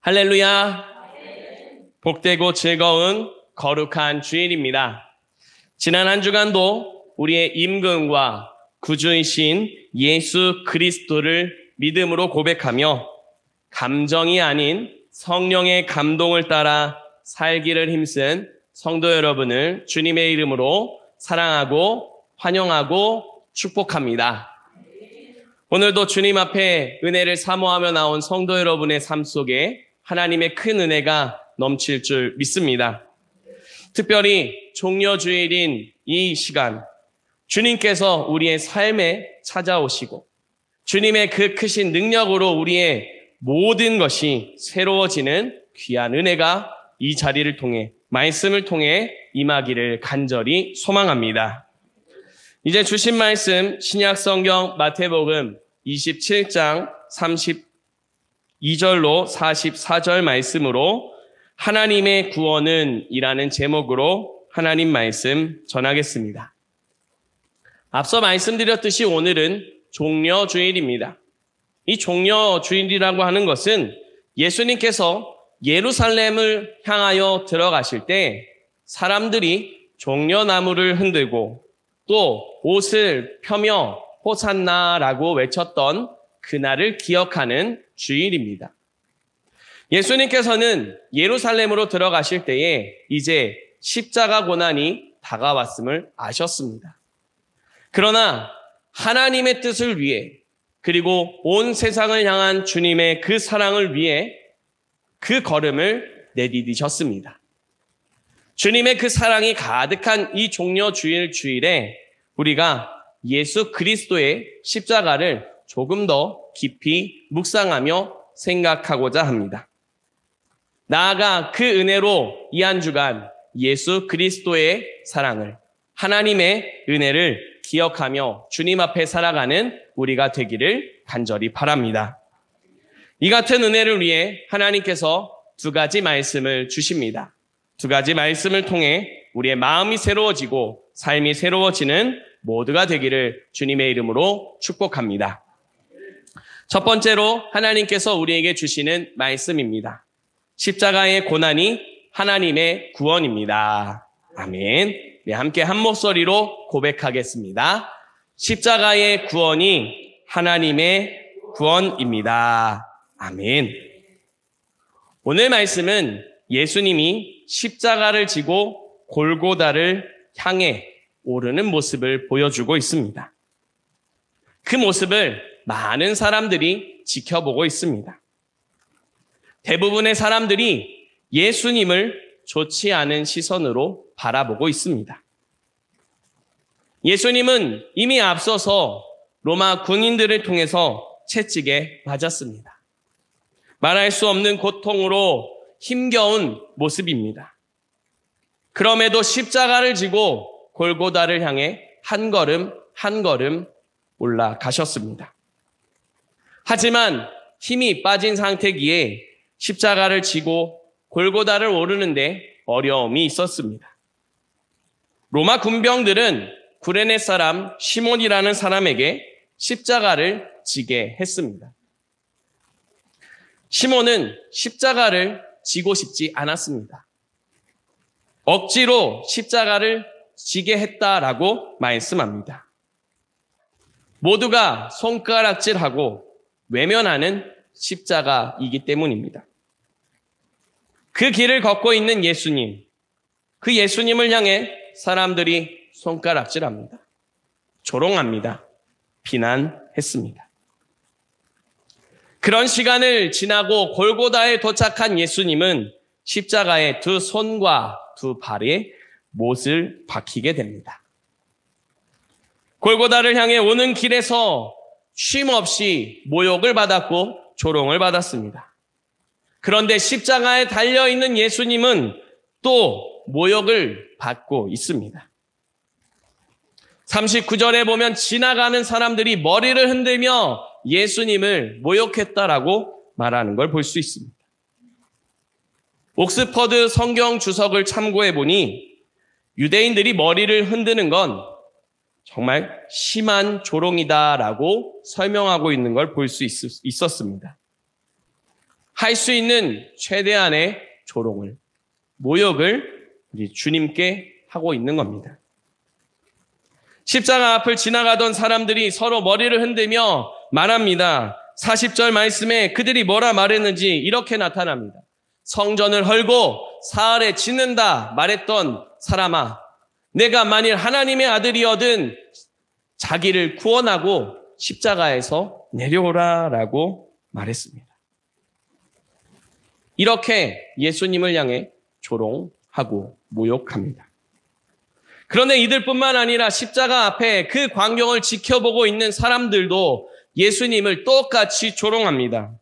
할렐루야! 복되고 즐거운 거룩한 주일입니다. 지난 한 주간도 우리의 임금과 구주이신 예수 그리스도를 믿음으로 고백하며 감정이 아닌 성령의 감동을 따라 살기를 힘쓴 성도 여러분을 주님의 이름으로 사랑하고 환영하고 축복합니다. 오늘도 주님 앞에 은혜를 사모하며 나온 성도 여러분의 삶 속에 하나님의 큰 은혜가 넘칠 줄 믿습니다. 특별히 종려주일인 이 시간, 주님께서 우리의 삶에 찾아오시고 주님의 그 크신 능력으로 우리의 모든 것이 새로워지는 귀한 은혜가 이 자리를 통해, 말씀을 통해 임하기를 간절히 소망합니다. 이제 주신 말씀 신약성경 마태복음 27장 32절로 44절 말씀으로 하나님의 구원은 이라는 제목으로 하나님 말씀 전하겠습니다. 앞서 말씀드렸듯이 오늘은 종려주일입니다. 이 종려주일이라고 하는 것은 예수님께서 예루살렘을 향하여 들어가실 때 사람들이 종려나무를 흔들고 또 옷을 펴며 호산나라고 외쳤던 그날을 기억하는 주일입니다. 예수님께서는 예루살렘으로 들어가실 때에 이제 십자가 고난이 다가왔음을 아셨습니다. 그러나 하나님의 뜻을 위해 그리고 온 세상을 향한 주님의 그 사랑을 위해 그 걸음을 내디디셨습니다. 주님의 그 사랑이 가득한 이 종려주일 주일에 우리가 예수 그리스도의 십자가를 조금 더 깊이 묵상하며 생각하고자 합니다. 나아가 그 은혜로 이 한 주간 예수 그리스도의 사랑을, 하나님의 은혜를 기억하며 주님 앞에 살아가는 우리가 되기를 간절히 바랍니다. 이 같은 은혜를 위해 하나님께서 두 가지 말씀을 주십니다. 두 가지 말씀을 통해 우리의 마음이 새로워지고 삶이 새로워지는 모두가 되기를 주님의 이름으로 축복합니다. 첫 번째로 하나님께서 우리에게 주시는 말씀입니다. 십자가의 고난이 하나님의 구원입니다. 아멘. 네, 함께 한 목소리로 고백하겠습니다. 십자가의 구원이 하나님의 구원입니다. 아멘. 오늘 말씀은 예수님이 십자가를 지고 골고다를 향해 오르는 모습을 보여주고 있습니다. 그 모습을 많은 사람들이 지켜보고 있습니다. 대부분의 사람들이 예수님을 좋지 않은 시선으로 바라보고 있습니다. 예수님은 이미 앞서서 로마 군인들을 통해서 채찍에 맞았습니다. 말할 수 없는 고통으로 힘겨운 모습입니다. 그럼에도 십자가를 지고 골고다를 향해 한 걸음 한 걸음 올라가셨습니다. 하지만 힘이 빠진 상태기에 십자가를 지고 골고다를 오르는데 어려움이 있었습니다. 로마 군병들은 구레네 사람 시몬이라는 사람에게 십자가를 지게 했습니다. 시몬은 십자가를 지고 싶지 않았습니다. 억지로 십자가를 지게 했다라고 말씀합니다. 모두가 손가락질하고 외면하는 십자가이기 때문입니다. 그 길을 걷고 있는 예수님, 그 예수님을 향해 사람들이 손가락질합니다. 조롱합니다. 비난했습니다. 그런 시간을 지나고 골고다에 도착한 예수님은 십자가에 두 손과 두 발에 못을 박히게 됩니다. 골고다를 향해 오는 길에서 쉼없이 모욕을 받았고 조롱을 받았습니다. 그런데 십자가에 달려있는 예수님은 또 모욕을 받고 있습니다. 39절에 보면 지나가는 사람들이 머리를 흔들며 예수님을 모욕했다라고 말하는 걸 볼 수 있습니다. 옥스퍼드 성경 주석을 참고해 보니 유대인들이 머리를 흔드는 건 정말 심한 조롱이다라고 설명하고 있는 걸 볼 수 있었습니다. 할 수 있는 최대한의 조롱을, 모욕을 우리 주님께 하고 있는 겁니다. 십자가 앞을 지나가던 사람들이 서로 머리를 흔들며 말합니다. 40절 말씀에 그들이 뭐라 말했는지 이렇게 나타납니다. 성전을 헐고 사흘에 짓는다 말했던 사람아, 내가 만일 하나님의 아들이어든 자기를 구원하고 십자가에서 내려오라 라고 말했습니다. 이렇게 예수님을 향해 조롱하고 모욕합니다. 그런데 이들뿐만 아니라 십자가 앞에 그 광경을 지켜보고 있는 사람들도 예수님을 똑같이 조롱합니다.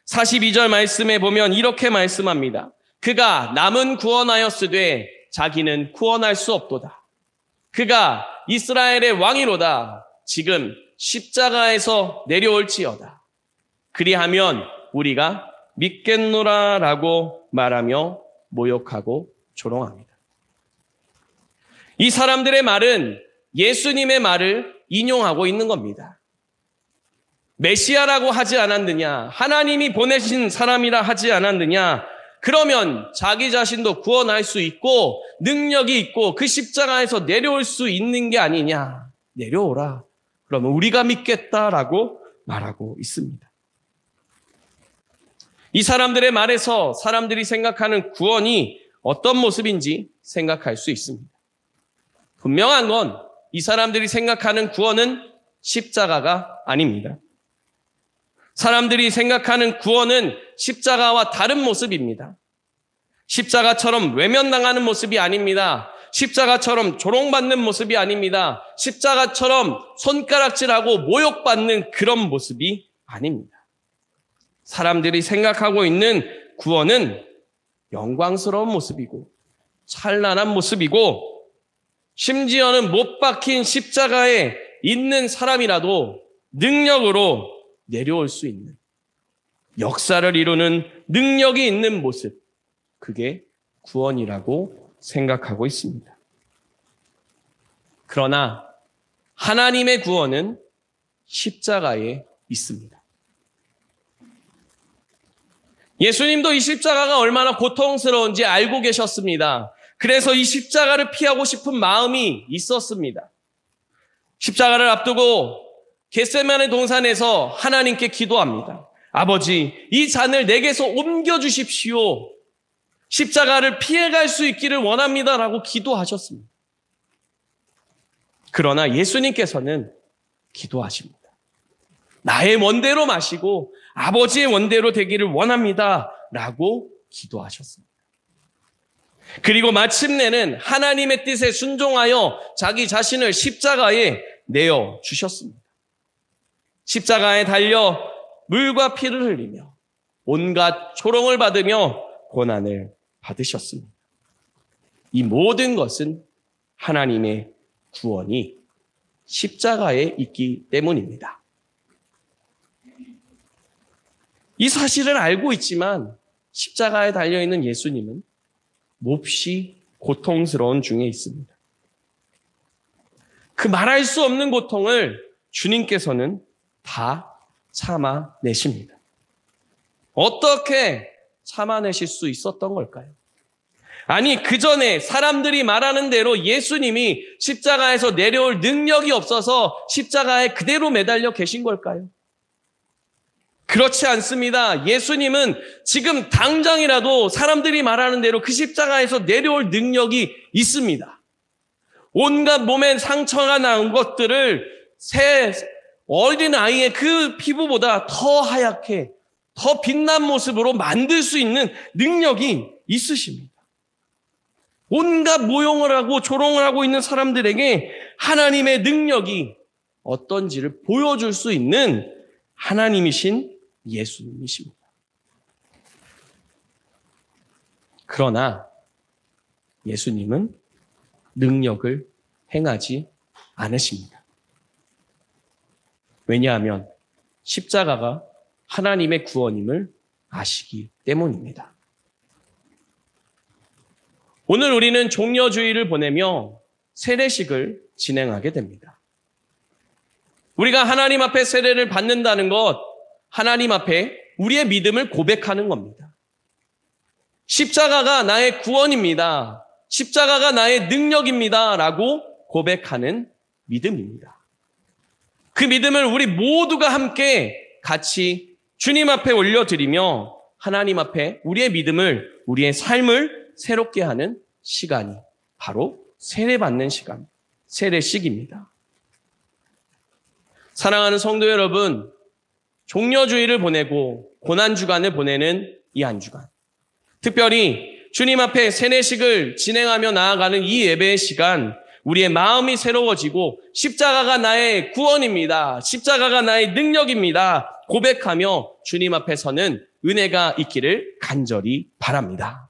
42절 말씀에 보면 이렇게 말씀합니다. 그가 남은 구원하였으되 자기는 구원할 수 없도다. 그가 이스라엘의 왕이로다. 지금 십자가에서 내려올지어다. 그리하면 우리가 믿겠노라 라고 말하며 모욕하고 조롱합니다. 이 사람들의 말은 예수님의 말을 인용하고 있는 겁니다. 메시아라고 하지 않았느냐? 하나님이 보내신 사람이라 하지 않았느냐? 그러면 자기 자신도 구원할 수 있고 능력이 있고 그 십자가에서 내려올 수 있는 게 아니냐? 내려오라. 그러면 우리가 믿겠다라고 말하고 있습니다. 이 사람들의 말에서 사람들이 생각하는 구원이 어떤 모습인지 생각할 수 있습니다. 분명한 건 이 사람들이 생각하는 구원은 십자가가 아닙니다. 사람들이 생각하는 구원은 십자가와 다른 모습입니다. 십자가처럼 외면당하는 모습이 아닙니다. 십자가처럼 조롱받는 모습이 아닙니다. 십자가처럼 손가락질하고 모욕받는 그런 모습이 아닙니다. 사람들이 생각하고 있는 구원은 영광스러운 모습이고 찬란한 모습이고 심지어는 못 박힌 십자가에 있는 사람이라도 능력으로 내려올 수 있는 역사를 이루는 능력이 있는 모습, 그게 구원이라고 생각하고 있습니다. 그러나 하나님의 구원은 십자가에 있습니다. 예수님도 이 십자가가 얼마나 고통스러운지 알고 계셨습니다. 그래서 이 십자가를 피하고 싶은 마음이 있었습니다. 십자가를 앞두고 겟세마네 동산에서 하나님께 기도합니다. 아버지, 이 잔을 내게서 옮겨주십시오. 십자가를 피해갈 수 있기를 원합니다라고 기도하셨습니다. 그러나 예수님께서는 기도하십니다. 나의 원대로 마시고 아버지의 원대로 되기를 원합니다라고 기도하셨습니다. 그리고 마침내는 하나님의 뜻에 순종하여 자기 자신을 십자가에 내어주셨습니다. 십자가에 달려 물과 피를 흘리며 온갖 조롱을 받으며 고난을 받으셨습니다. 이 모든 것은 하나님의 구원이 십자가에 있기 때문입니다. 이 사실을 알고 있지만 십자가에 달려있는 예수님은 몹시 고통스러운 중에 있습니다. 그 말할 수 없는 고통을 주님께서는 다 참아내십니다. 어떻게 참아내실 수 있었던 걸까요? 아니, 그 전에 사람들이 말하는 대로 예수님이 십자가에서 내려올 능력이 없어서 십자가에 그대로 매달려 계신 걸까요? 그렇지 않습니다. 예수님은 지금 당장이라도 사람들이 말하는 대로 그 십자가에서 내려올 능력이 있습니다. 온갖 몸에 상처가 난 것들을 새 어린 아이의 그 피부보다 더 하얗게, 더 빛난 모습으로 만들 수 있는 능력이 있으십니다. 온갖 모욕을 하고 조롱을 하고 있는 사람들에게 하나님의 능력이 어떤지를 보여줄 수 있는 하나님이신 예수님이십니다. 그러나 예수님은 능력을 행하지 않으십니다. 왜냐하면 십자가가 하나님의 구원임을 아시기 때문입니다. 오늘 우리는 종려주의를 보내며 세례식을 진행하게 됩니다. 우리가 하나님 앞에 세례를 받는다는 것, 하나님 앞에 우리의 믿음을 고백하는 겁니다. 십자가가 나의 구원입니다. 십자가가 나의 능력입니다. 라고 고백하는 믿음입니다. 그 믿음을 우리 모두가 함께 같이 주님 앞에 올려드리며 하나님 앞에 우리의 믿음을, 우리의 삶을 새롭게 하는 시간이 바로 세례받는 시간, 세례식입니다. 사랑하는 성도 여러분, 종려주의를 보내고 고난주간을 보내는 이 한 주간, 특별히 주님 앞에 세례식을 진행하며 나아가는 이 예배의 시간, 우리의 마음이 새로워지고 십자가가 나의 구원입니다. 십자가가 나의 능력입니다. 고백하며 주님 앞에 서는 은혜가 있기를 간절히 바랍니다.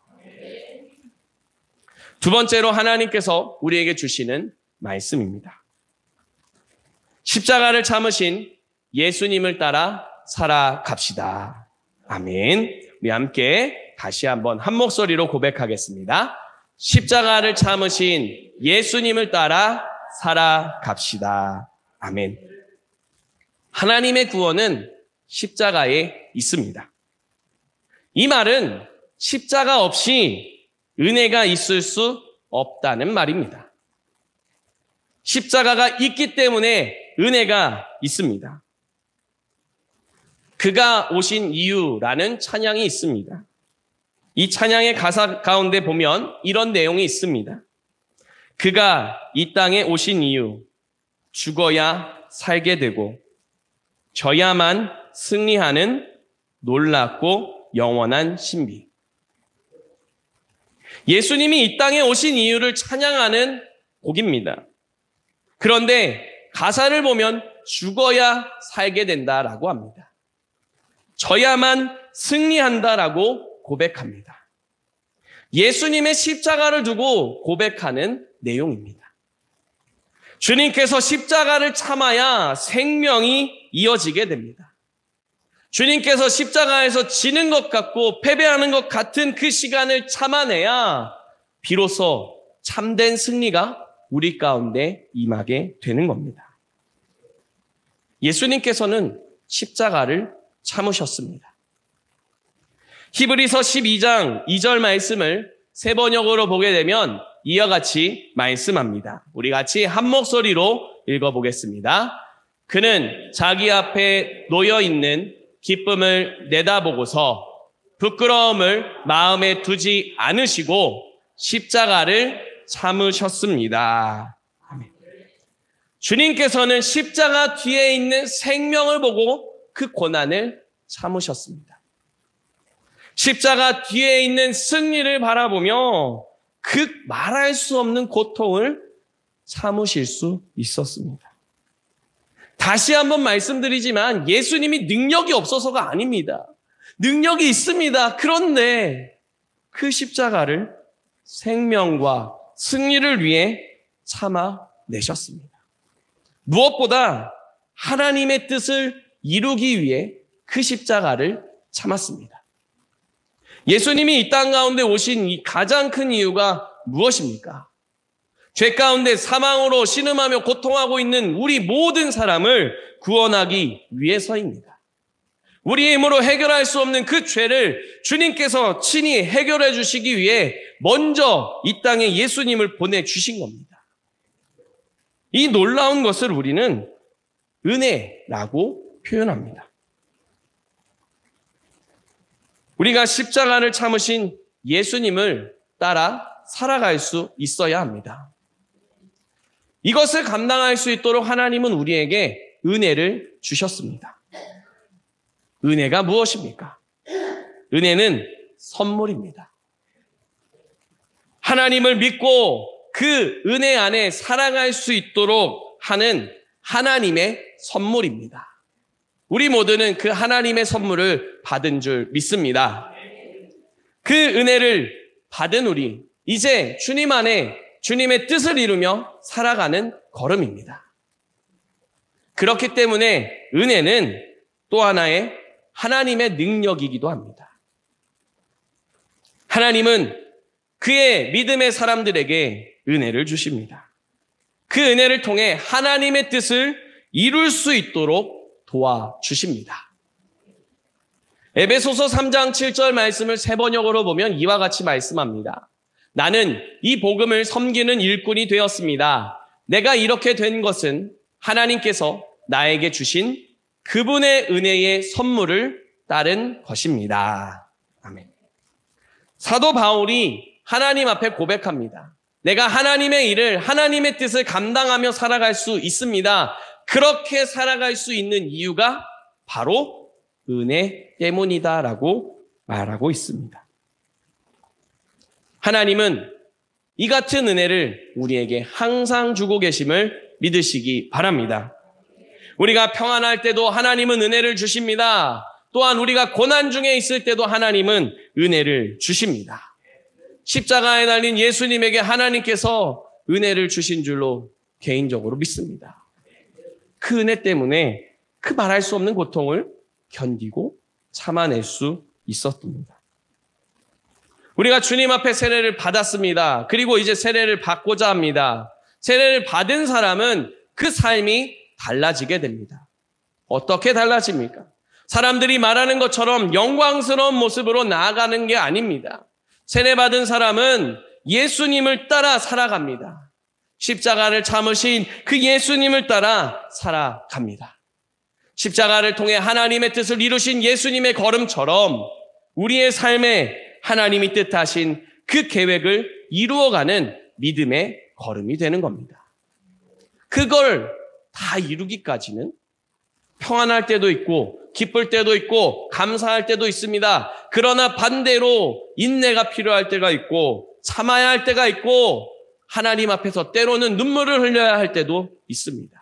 두 번째로 하나님께서 우리에게 주시는 말씀입니다. 십자가를 참으신 예수님을 따라 살아갑시다. 아멘. 우리 함께 다시 한번 한 목소리로 고백하겠습니다. 십자가를 참으신 예수님을 따라 살아갑시다. 아멘. 하나님의 구원은 십자가에 있습니다. 이 말은 십자가 없이 은혜가 있을 수 없다는 말입니다. 십자가가 있기 때문에 은혜가 있습니다. 그가 오신 이유라는 찬양이 있습니다. 이 찬양의 가사 가운데 보면 이런 내용이 있습니다. 그가 이 땅에 오신 이유, 죽어야 살게 되고 져야만 승리하는 놀랍고 영원한 신비. 예수님이 이 땅에 오신 이유를 찬양하는 곡입니다. 그런데 가사를 보면 죽어야 살게 된다라고 합니다. 져야만 승리한다라고 고백합니다. 예수님의 십자가를 두고 고백하는 내용입니다. 주님께서 십자가를 참아야 생명이 이어지게 됩니다. 주님께서 십자가에서 지는 것 같고 패배하는 것 같은 그 시간을 참아내야 비로소 참된 승리가 우리 가운데 임하게 되는 겁니다. 예수님께서는 십자가를 참으셨습니다. 히브리서 12장 2절 말씀을 세 번역으로 보게 되면 이와 같이 말씀합니다. 우리 같이 한 목소리로 읽어보겠습니다. 그는 자기 앞에 놓여있는 기쁨을 내다보고서 부끄러움을 마음에 두지 않으시고 십자가를 참으셨습니다. 아멘. 주님께서는 십자가 뒤에 있는 생명을 보고 그 고난을 참으셨습니다. 십자가 뒤에 있는 승리를 바라보며 그 말할 수 없는 고통을 참으실 수 있었습니다. 다시 한번 말씀드리지만 예수님이 능력이 없어서가 아닙니다. 능력이 있습니다. 그런데 그 십자가를 생명과 승리를 위해 참아내셨습니다. 무엇보다 하나님의 뜻을 이루기 위해 그 십자가를 참았습니다. 예수님이 이 땅 가운데 오신 이 가장 큰 이유가 무엇입니까? 죄 가운데 사망으로 신음하며 고통하고 있는 우리 모든 사람을 구원하기 위해서입니다. 우리의 힘으로 해결할 수 없는 그 죄를 주님께서 친히 해결해 주시기 위해 먼저 이 땅에 예수님을 보내주신 겁니다. 이 놀라운 것을 우리는 은혜라고 표현합니다. 우리가 십자가를 참으신 예수님을 따라 살아갈 수 있어야 합니다. 이것을 감당할 수 있도록 하나님은 우리에게 은혜를 주셨습니다. 은혜가 무엇입니까? 은혜는 선물입니다. 하나님을 믿고 그 은혜 안에 살아갈 수 있도록 하는 하나님의 선물입니다. 우리 모두는 그 하나님의 선물을 받은 줄 믿습니다. 그 은혜를 받은 우리, 이제 주님 안에 주님의 뜻을 이루며 살아가는 걸음입니다. 그렇기 때문에 은혜는 또 하나의 하나님의 능력이기도 합니다. 하나님은 그의 믿음의 사람들에게 은혜를 주십니다. 그 은혜를 통해 하나님의 뜻을 이룰 수 있도록 도와주십니다. 에베소서 3장 7절 말씀을 세 번역으로 보면 이와 같이 말씀합니다. 나는 이 복음을 섬기는 일꾼이 되었습니다. 내가 이렇게 된 것은 하나님께서 나에게 주신 그분의 은혜의 선물을 따른 것입니다. 아멘. 사도 바울이 하나님 앞에 고백합니다. 내가 하나님의 일을, 하나님의 뜻을 감당하며 살아갈 수 있습니다. 그렇게 살아갈 수 있는 이유가 바로 은혜 때문이다라고 말하고 있습니다. 하나님은 이 같은 은혜를 우리에게 항상 주고 계심을 믿으시기 바랍니다. 우리가 평안할 때도 하나님은 은혜를 주십니다. 또한 우리가 고난 중에 있을 때도 하나님은 은혜를 주십니다. 십자가에 달린 예수님에게 하나님께서 은혜를 주신 줄로 개인적으로 믿습니다. 그 은혜 때문에 그 말할 수 없는 고통을 견디고 참아낼 수 있었습니다. 우리가 주님 앞에 세례를 받았습니다. 그리고 이제 세례를 받고자 합니다. 세례를 받은 사람은 그 삶이 달라지게 됩니다. 어떻게 달라집니까? 사람들이 말하는 것처럼 영광스러운 모습으로 나아가는 게 아닙니다. 세례받은 사람은 예수님을 따라 살아갑니다. 십자가를 참으신 그 예수님을 따라 살아갑니다. 십자가를 통해 하나님의 뜻을 이루신 예수님의 걸음처럼 우리의 삶에 하나님이 뜻하신 그 계획을 이루어가는 믿음의 걸음이 되는 겁니다. 그걸 다 이루기까지는 평안할 때도 있고 기쁠 때도 있고 감사할 때도 있습니다. 그러나 반대로 인내가 필요할 때가 있고 참아야 할 때가 있고 하나님 앞에서 때로는 눈물을 흘려야 할 때도 있습니다.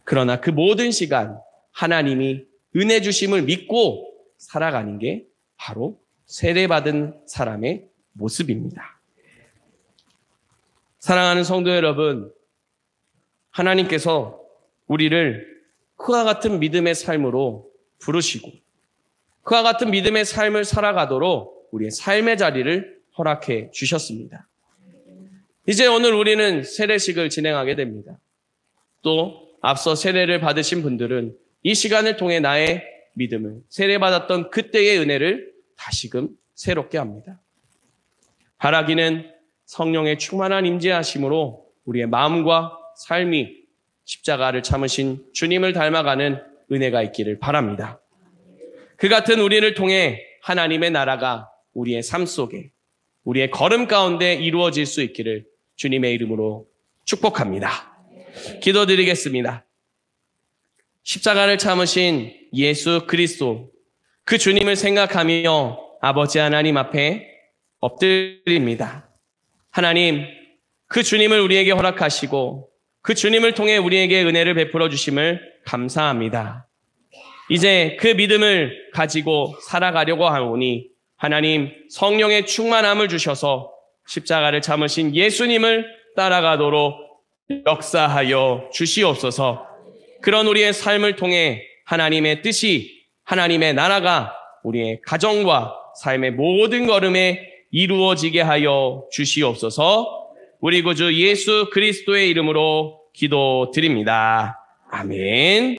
그러나 그 모든 시간 하나님이 은혜 주심을 믿고 살아가는 게 바로 세례받은 사람의 모습입니다. 사랑하는 성도 여러분, 하나님께서 우리를 그와 같은 믿음의 삶으로 부르시고 그와 같은 믿음의 삶을 살아가도록 우리의 삶의 자리를 허락해 주셨습니다. 이제 오늘 우리는 세례식을 진행하게 됩니다. 또 앞서 세례를 받으신 분들은 이 시간을 통해 나의 믿음을, 세례받았던 그때의 은혜를 다시금 새롭게 합니다. 바라기는 성령의 충만한 임재하심으로 우리의 마음과 삶이 십자가를 참으신 주님을 닮아가는 은혜가 있기를 바랍니다. 그 같은 우리를 통해 하나님의 나라가 우리의 삶 속에, 우리의 걸음 가운데 이루어질 수 있기를 주님의 이름으로 축복합니다. 기도드리겠습니다. 십자가를 참으신 예수 그리스도, 그 주님을 생각하며 아버지 하나님 앞에 엎드립니다. 하나님, 그 주님을 우리에게 허락하시고 그 주님을 통해 우리에게 은혜를 베풀어 주심을 감사합니다. 이제 그 믿음을 가지고 살아가려고 하오니 하나님 성령의 충만함을 주셔서 십자가를 참으신 예수님을 따라가도록 역사하여 주시옵소서. 그런 우리의 삶을 통해 하나님의 뜻이, 하나님의 나라가 우리의 가정과 삶의 모든 걸음에 이루어지게 하여 주시옵소서. 우리 구주 예수 그리스도의 이름으로 기도드립니다. 아멘.